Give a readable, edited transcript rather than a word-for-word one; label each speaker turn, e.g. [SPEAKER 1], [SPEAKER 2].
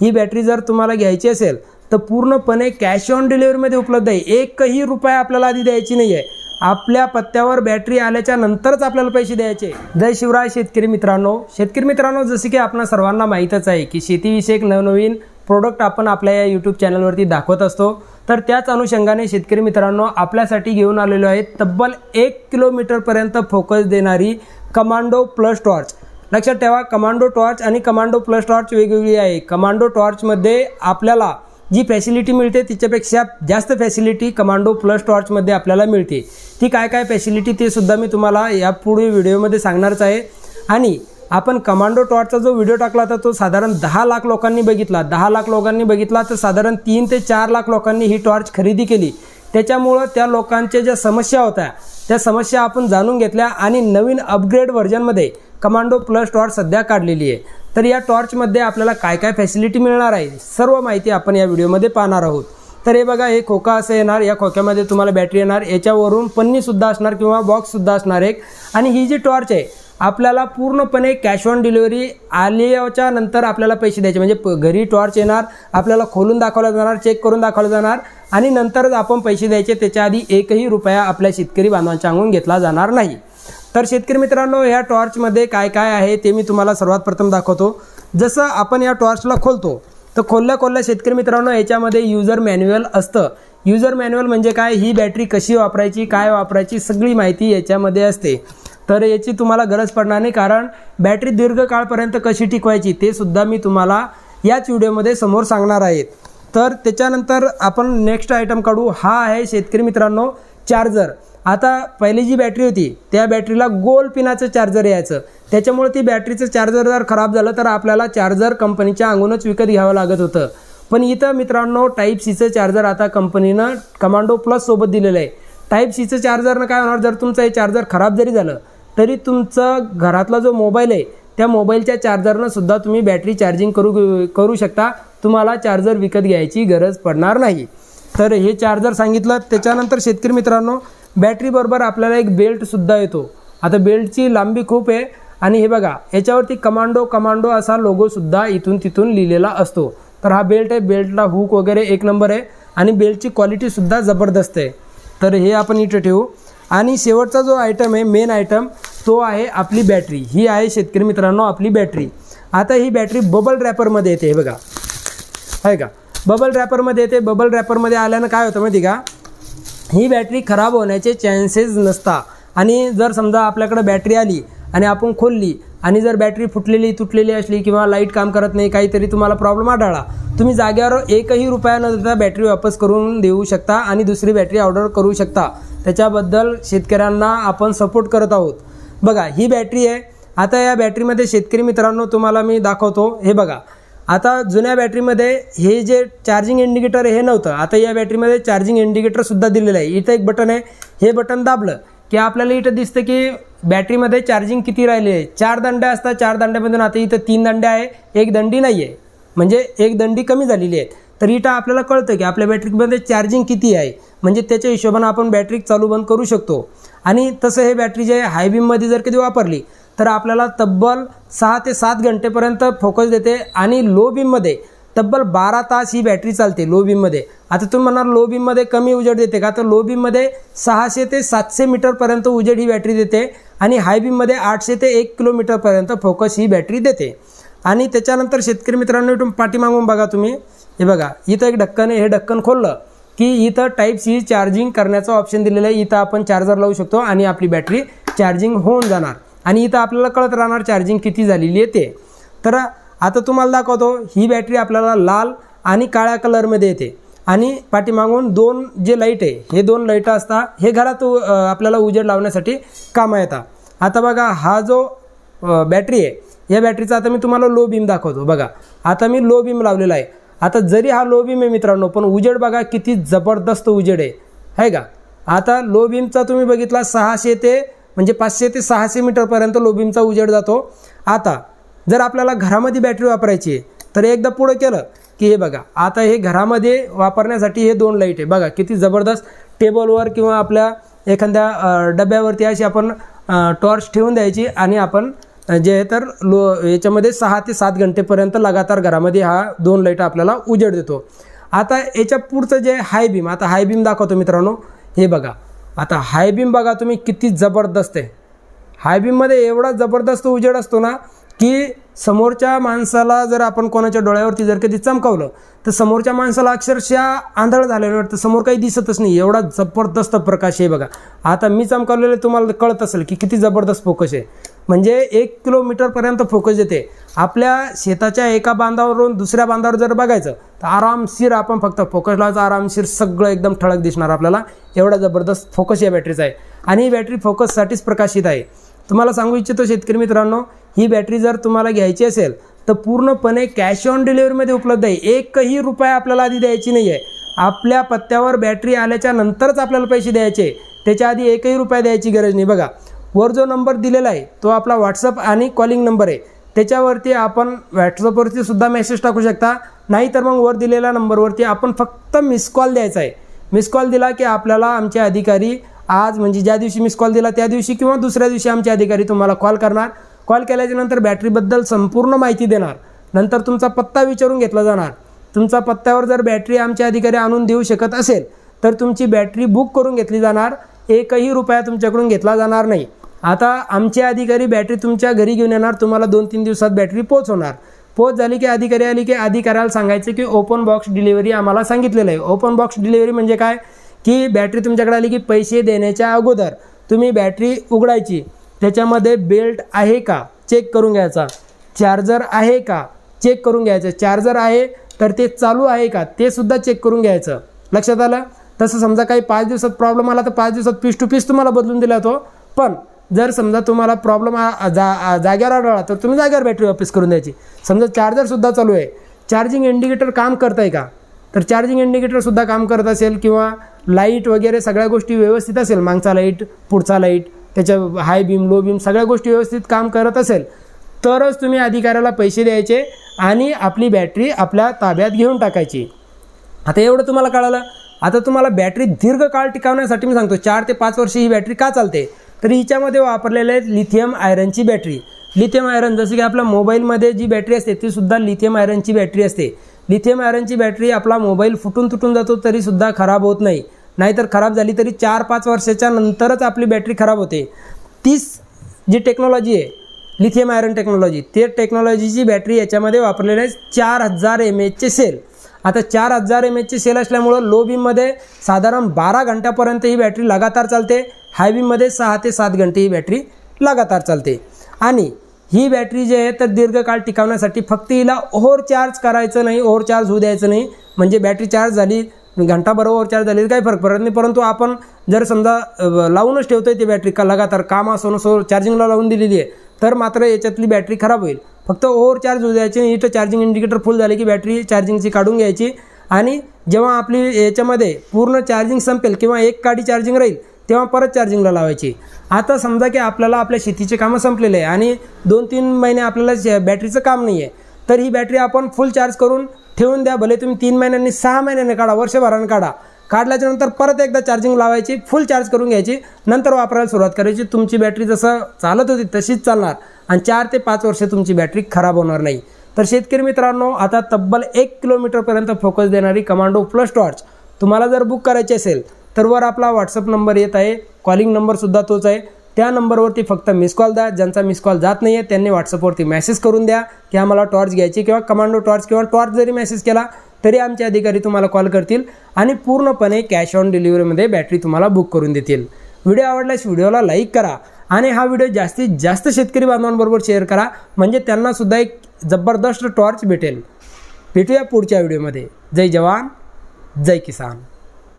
[SPEAKER 1] ही battery जर तुम्हाला घ्यायची असेल तर पूर्णपणे कॅश ऑन डिलिव्हरीमध्ये उपलब्ध आहे। एकही रुपया आपल्याला आधी द्यायची नाही आहे, आपल्या पत्त्यावर बॅटरी आल्याच्या नंतरच आपल्याला पैसे द्यायचे। जय शिवराय शेतकरी मित्रांनो, जसे की आपणा सर्वांना माहीतच आहे की शेतीविषयक नवनवीन प्रोडक्ट आपण आपल्या या यूट्यूब चॅनलवरती दाखवत असतो। तर त्याच अनुषंगाने शेतकरी मित्रांनो आपल्यासाठी घेऊन आलेलो आहे तब्बल 1 किलोमीटरपर्यंत फोकस देणारी कमांडो प्लस टॉर्च। लक्षात ठेवा, कमांडो टॉर्च आणि कमांडो प्लस टॉर्च वेगवेगळी आहे। कमांडो टॉर्चमध्ये आपल्याला जी फॅसिलिटी मिळते तिच्यापेक्षा जास्त फॅसिलिटी कमांडो प्लस टॉर्चमध्ये आपल्याला मिळते। ती काय फॅसिलिटी ते सुद्धा मी तुम्हाला यापुढे व्हिडिओमध्ये सांगणारच आहे। आणि आपण कमांडो टॉर्चचा जो व्हिडिओ टाकला होता तो साधारण 10 लाख लोकांनी बघितला। 10 लाख लोकांनी बघितला तर साधारण 3 ते 4 लाख लोकांनी ही टॉर्च खरेदी केली। त्याच्यामुळे त्या लोकांच्या ज्या समस्या होत्या त्या समस्या आपण जाणून घेतल्या आणि नवीन अपग्रेड व्हर्जनमध्ये कमांडो प्लस टॉर्च सध्या काढलेली आहे। तर या टॉर्चमध्ये आपल्याला काय फॅसिलिटी मिळणार आहे सर्व माहिती आपण या व्हिडिओमध्ये पाहणार आहोत। तर हे बघा, हे खोका असं येणार, या खोक्यामध्ये तुम्हाला बॅटरी येणार, याच्यावरून पन्नी सुद्धा असणार किंवा बॉक्स सुद्धा असणार एक। आणि ही जी टॉर्च आहे आपल्याला पूर्णपणे कॅश ऑन डिलिव्हरी आल्याच्या नंतर आपल्याला पैसे द्यायचे। म्हणजे घरी टॉर्च येणार, आपल्याला खोलून दाखवलं जाणार, चेक करून दाखवलं जाणार आणि नंतरच आपण पैसे द्यायचे। त्याच्या आधी एकही रुपया आपल्या शेतकरी बांधवांच्या अंगून घेतला जाणार नाही। तर शेतकरी मित्रांनो, या टॉर्चमध्ये काय आहे ते मी तुम्हाला सर्वात प्रथम दाखवतो। जसं आपण या टॉर्चला खोलतो तर खोलल्या शेतकरी मित्रांनो याच्यामध्ये यूजर मॅन्युअल असतं। यूजर मॅन्युअल म्हणजे काय, ही बॅटरी कशी वापरायची, काय वापरायची, सगळी माहिती याच्यामध्ये असते। तर याची तुम्हाला गरज पडणार नाही, कारण बॅटरी दीर्घकाळपर्यंत कशी टिकवायची ते सुद्धा मी तुम्हाला याच व्हिडिओमध्ये समोर सांगणार आहे। तर त्याच्यानंतर आपण नेक्स्ट आयटम काढू, हा आहे शेतकरी मित्रांनो चार्जर। आता पहिली जी बॅटरी होती त्या बॅटरीला गोल पिनाचं चार्जर यायचं, त्याच्यामुळे ती बॅटरीचं चार्जर जर खराब झालं तर आपल्याला चार्जर कंपनीच्या अंगूनच विकत घ्यावं लागत होतं। पण इथं मित्रांनो टाईप सीचं चार्जर आता कंपनीनं कमांडो प्लस सोबत दिलेलं आहे। टाईप सीचं चार्जरनं काय होणार, जर तुमचं हे चार्जर खराब जरी झालं तरी तुमचं घरातला जो मोबाईल आहे त्या मोबाईलच्या चार्जरनं सुद्धा तुम्ही बॅटरी चार्जिंग करू शकता। तुम्हाला चार्जर विकत घ्यायची गरज पडणार नाही। तर हे चार्जर सांगितलं। त्याच्यानंतर शेतकरी मित्रांनो बॅटरी बरोबर आपल्याला एक बेल्ट सुद्धा येतो। आता बेल्टची लांबी खूप आहे आणि हे बघा याच्यावरती कमांडो असा लोगो सुद्धा इथून तिथून लिहिलेला असतो। तर हा बेल्ट आहे, बेल्टला हुक वगैरे एक नंबर आहे आणि बेल्टची क्वालिटी सुद्धा जबरदस्त आहे। तर हे आपण इथे ठेवू। आणि शेवटचा जो आयटम आहे, मेन आयटम, तो आहे आपली बॅटरी। ही आहे शेतकरी मित्रांनो आपली बॅटरी। आता ही बॅटरी बबल रॅपरमध्ये येते, हे बघा आहे का, बबल रॅपरमध्ये येते। बबल रॅपरमध्ये आल्यानं काय होतं माहिती का, ही बॅटरी खराब होण्याचे चान्सेस नसता। आणि जर समजा आपल्याकडे बॅटरी आली आणि आपण खोलली आणि जर बॅटरी फुटलेली तुटलेली असली किंवा लाईट काम करत नाही, काहीतरी तुम्हाला प्रॉब्लेम आढळला, तुम्ही जागेवर एकही रुपया न देता बॅटरी वापस करून देऊ शकता आणि दुसरी बॅटरी ऑर्डर करू शकता। त्याच्याबद्दल शेतकऱ्यांना आपण सपोर्ट करत आहोत। बघा ही बॅटरी आहे। आता या बॅटरीमध्ये शेतकरी मित्रांनो तुम्हाला मी दाखवतो, हे बघा आता जुन्या बॅटरीमध्ये हे जे चार्जिंग इंडिकेटर हे नव्हतं, आता या बॅटरीमध्ये चार्जिंग इंडिकेटर सुद्धा दिलेलं आहे। इथं एक बटन आहे, हे बटन दाबलं की आपल्याला इथं दिसतं की बॅटरीमध्ये चार्जिंग किती राहिले आहे। 4 दंडे असतात, 4 दंड्यामधून आता इथं 3 दंडे आहे, 1 दंडी नाही आहे, म्हणजे 1 दंडी कमी झालेली आहे। तर इथं आपल्याला कळतं की आपल्या बॅटरीमध्ये चार्जिंग किती आहे, म्हणजे त्याच्या हिशोबाने आपण बॅटरी चालू बंद करू शकतो। आणि तसं हे बॅटरी जे हाय बीममध्ये जर कधी वापरली तर आपल्याला तब्बल 6 ते 7 घंटेपर्यंत फोकस देते आणि लो बीममध्ये तब्बल 12 तास ही बॅटरी चालते लो बीममध्ये। आता तुम्ही म्हणणार लो बीममध्ये कमी उजेड देते का, तर लो बीममध्ये 600 ते 700 मीटरपर्यंत उजेड ही बॅटरी देते आणि हाय बीममध्ये 800 ते 1 किलोमीटरपर्यंत फोकस ही बॅटरी देते। आणि त्याच्यानंतर शेतकरी मित्रांनो इथून पाठीमागून बघा तुम्ही, हे बघा इथं एक ढक्कन आहे, हे ढक्कन खोललं की इथं टाईप सी चार्जिंग करण्याचा ऑप्शन दिलेला आहे। इथं आपण चार्जर लावू शकतो आणि आपली बॅटरी चार्जिंग होऊन जाणार आणि इथं आपल्याला कळत राहणार चार्जिंग किती झालेली आहे ते। तर आता तुम्हाला दाखवतो, ही बॅटरी आपल्याला लाल आणि काळ्या कलरमध्ये येते आणि पाठीमागून 2 जे लाईट आहे हे 2 लाईट असतात, हे घरात आपल्याला उजेड लावण्यासाठी कामं येतात। आता बघा हा जो बॅटरी आहे या बॅटरीचा आता मी तुम्हाला लो बीम दाखवतो। बघा आता मी लो बीम लावलेला आहे। आता जरी हा लो बीम आहे मित्रांनो, पण उजेड बघा किती जबरदस्त उजेड आहे का। आता लो बीमचा तुम्ही बघितला 600 ते म्हणजे 500 ते 600 मीटरपर्यंत लो बीमचा उजेड जातो। आता जर आपल्याला घरामध्ये बॅटरी वापरायची आहे तर एकदा पुढे केलं की हे बघा आता हे घरामध्ये वापरण्यासाठी हे 2 लाईट आहे, बघा किती जबरदस्त। टेबलवर किंवा आपल्या एखाद्या डब्यावरती अशी आपण टॉर्च ठेवून द्यायची आणि आपण जे आहे तर याच्यामध्ये 6 ते 7 घंटेपर्यंत लगातार घरामध्ये हा 2 लाईट आपल्याला उजेड देतो. आता याच्या पुढचं जे हाय बीम, आता हाय बीम दाखवतो मित्रांनो. हे बघा, आता हाय बीम बघा तुम्ही किती जबरदस्त आहे. हाय बीममध्ये एवढा जबरदस्त उजेड असतो ना की समोरच्या माणसाला जर आपण कोणाच्या डोळ्यावरती जर कधी चमकावलं तर समोरच्या माणसाला अक्षरशः आंधळ झालेलं वाटतं, समोर काही दिसतच नाही, एवढा जबरदस्त प्रकाश आहे बघा. आता मी चमकावलेलं तुम्हाला कळत असेल की किती जबरदस्त फोकस आहे. म्हणजे 1 किलोमीटरपर्यंत फोकस देते. आपल्या शेताच्या एका बांधावरून दुसऱ्या बांधावर जर बघायचं तर आरामशीर आपण फक्त फोकस लावायचा, आरामशीर सगळं एकदम ठळक दिसणार आपल्याला. एवढा जबरदस्त फोकस या बॅटरीचा आहे आणि ही बॅटरी फोकससाठीच प्रकाशित आहे. तुम्हाला सांगू इच्छितो शेतकरी मित्रांनो, ही बॅटरी जर तुम्हाला घ्यायची असेल तर पूर्णपणे कॅश ऑन डिलिव्हरीमध्ये उपलब्ध आहे. 1ही रुपया आपल्याला आधी द्यायची नाही आहे. आपल्या पत्त्यावर बॅटरी आल्याच्या नंतरच आपल्याला पैसे द्यायचे, त्याच्या आधी 1ही रुपया द्यायची गरज नाही. बघा, वर जो नंबर दिलेला आहे तो आपला व्हॉट्सअप आणि कॉलिंग नंबर आहे. त्याच्यावरती आपण व्हॉट्सअपवरती सुद्धा मेसेज टाकू शकता, नाहीतर मग वर दिलेल्या नंबरवरती आपण फक्त मिस कॉल द्यायचा आहे. मिस कॉल दिला की आपल्याला आमचे अधिकारी आज म्हणजे ज्या दिवशी मिस कॉल दिला त्या दिवशी किंवा दुसऱ्या दिवशी आमचे अधिकारी तुम्हाला कॉल करणार. कॉल केल्याच्या नंतर बॅटरीबद्दल संपूर्ण माहिती देणार. नंतर तुमचा पत्ता विचारून घेतला जाणार. तुमचा पत्त्यावर जर बॅटरी आमचे अधिकारी आणून देऊ शकत असेल तर तुमची बॅटरी बुक करून घेतली जाणार. 1ही रुपया तुमच्याकडून घेतला जाणार नाही. आता आमचे अधिकारी बॅटरी तुमच्या घरी घेऊन येणार. तुम्हाला 2-3 दिवसात बॅटरी पोहोचवणार. पोच झाली की अधिकारी आली की अधिकाऱ्याला सांगायचं की ओपन बॉक्स डिलिव्हरी आम्हाला सांगितलेलं आहे. ओपन बॉक्स डिलिव्हरी म्हणजे काय की बॅटरी तुमच्याकडे आली की पैसे देण्याच्या अगोदर तुम्ही बॅटरी उघडायची, त्याच्यामध्ये बेल्ट आहे का चेक करून घ्यायचा, चार्जर आहे का चेक करून घ्यायचं, चार्जर आहे तर ते चालू आहे का ते सुद्धा चेक करून घ्यायचं. लक्षात आलं. तसं समजा काही 5 दिवसात प्रॉब्लेम आला तर 5 दिवसात पीस टू पीस तुम्हाला बदलून दिला तो. पण जर समजा तुम्हाला प्रॉब्लेम जाग्यावर आढळला तर तुम्ही जाग्यावर बॅटरी वापस करून द्यायची. समजा चार्जरसुद्धा चालू आहे, चार्जिंग इंडिकेटर काम करत आहे का, तर चार्जिंग इंडिकेटरसुद्धा काम करत असेल किंवा लाईट वगैरे सगळ्या गोष्टी व्यवस्थित असेल, मागचा लाईट पुढचा लाईट त्याच्या हाय बीम लो बीम सगळ्या गोष्टी व्यवस्थित काम करत असेल तरच तुम्ही अधिकाऱ्याला पैसे द्यायचे आणि आपली बॅटरी आपल्या ताब्यात घेऊन टाकायची. आता एवढं तुम्हाला कळालं. आता तुम्हाला बॅटरी दीर्घकाळ टिकवण्यासाठी मी सांगतो 4 ते 5 वर्ष ही बॅटरी का चालते तर हिच्यामध्ये वापरलेले आहे लिथियम आयरनची बॅटरी. लिथियम आयरन जसं की आपल्या मोबाईलमध्ये जी बॅटरी असते ती सुद्धा लिथियम आयरनची बॅटरी असते. लिथियम आयरनची बॅटरी आपला मोबाईल फुटून तुटून जातो तरीसुद्धा खराब होत नाही, नाहीतर खराब झाली तरी 4-5 वर्षाच्या नंतरच आपली बॅटरी खराब होते. तीच जी टेक्नॉलॉजी आहे लिथियम आयरन टेक्नॉलॉजी, ते टेक्नॉलॉजीची बॅटरी याच्यामध्ये वापरलेली आहे. 4000 mAhचे सेल. आता 4000 mAhचे सेल असल्यामुळं लो बीममध्ये साधारण 12 घंट्यापर्यंत ही बॅटरी लगातार चालते. हाय बीममध्ये 6 ते 7 घंटे ही बॅटरी लगातार चालते. आणि ही बॅटरी जी आहे तर दीर्घकाळ टिकवण्यासाठी फक्त हिला ओव्हर चार्ज करायचं नाही, ओव्हर चार्ज होऊ द्यायचं नाही. म्हणजे बॅटरी चार्ज झाली घंटाभर ओव्हर चार्ज झाली काही फरक पडत नाही. परंतु आपण जर समजा लावूनच ठेवतोय ती बॅटरी का लगातार काम असो नसो चार्जिंगला लावून दिलेली आहे तर मात्र याच्यातली बॅटरी खराब होईल. फक्त ओव्हर चार्ज होऊ द्यायची नाही. इथं चार्जिंग इंडिकेटर फुल झाले की बॅटरी चार्जिंगची काढून घ्यायची आणि जेव्हा आपली याच्यामध्ये पूर्ण चार्जिंग संपेल किंवा एक काडी चार्जिंग राहील तेव्हा परत चार्जिंगला लावायची. आता समजा की आपल्याला आपल्या शेतीचे कामं संपलेले आहे आणि 2-3 महिने आपल्याला बॅटरीचं काम नाही आहे तर ही बॅटरी आपण फुल चार्ज करून ठेवून द्या. भले तुम्ही 3 महिन्यांनी 6 महिन्यांनी काढा, वर्षभरानं काढा. काढल्याच्या नंतर परत एकदा चार्जिंग लावायची, फुल चार्ज करून घ्यायची, नंतर वापरायला सुरुवात करायची. तुमची बॅटरी जसं चालत होती तशीच चालणार आणि 4 ते 5 वर्ष तुमची बॅटरी खराब होणार नाही. तर शेतकरी मित्रांनो, आता तब्बल 1 किलोमीटरपर्यंत फोकस देणारी कमांडो प्लस टॉर्च तुम्हाला जर बुक करायची असेल तर वर आपला व्हॉट्सअप नंबर येत आहे, कॉलिंग नंबरसुद्धा तोच आहे. त्या नंबरवरती फक्त मिस कॉल द्या. ज्यांचा मिस कॉल जात नाही आहे त्यांनी व्हॉट्सअपवरती मेसेज करून द्या की आम्हाला टॉर्च घ्यायची किंवा कमांडो टॉर्च किंवा टॉर्च जरी मेसेज केला तरी आमचे अधिकारी तुम्हाला कॉल करतील आणि पूर्णपणे कॅश ऑन डिलिव्हरीमध्ये बॅटरी तुम्हाला बुक करून देतील. व्हिडिओ आवडल्यास व्हिडिओला लाईक करा आणि हा व्हिडिओ जास्तीत जास्त शेतकरी बांधवांबरोबर शेअर करा म्हणजे त्यांनासुद्धा एक जबरदस्त टॉर्च भेटेल. भेटूया पुढच्या व्हिडिओमध्ये. जय जवान जय किसान.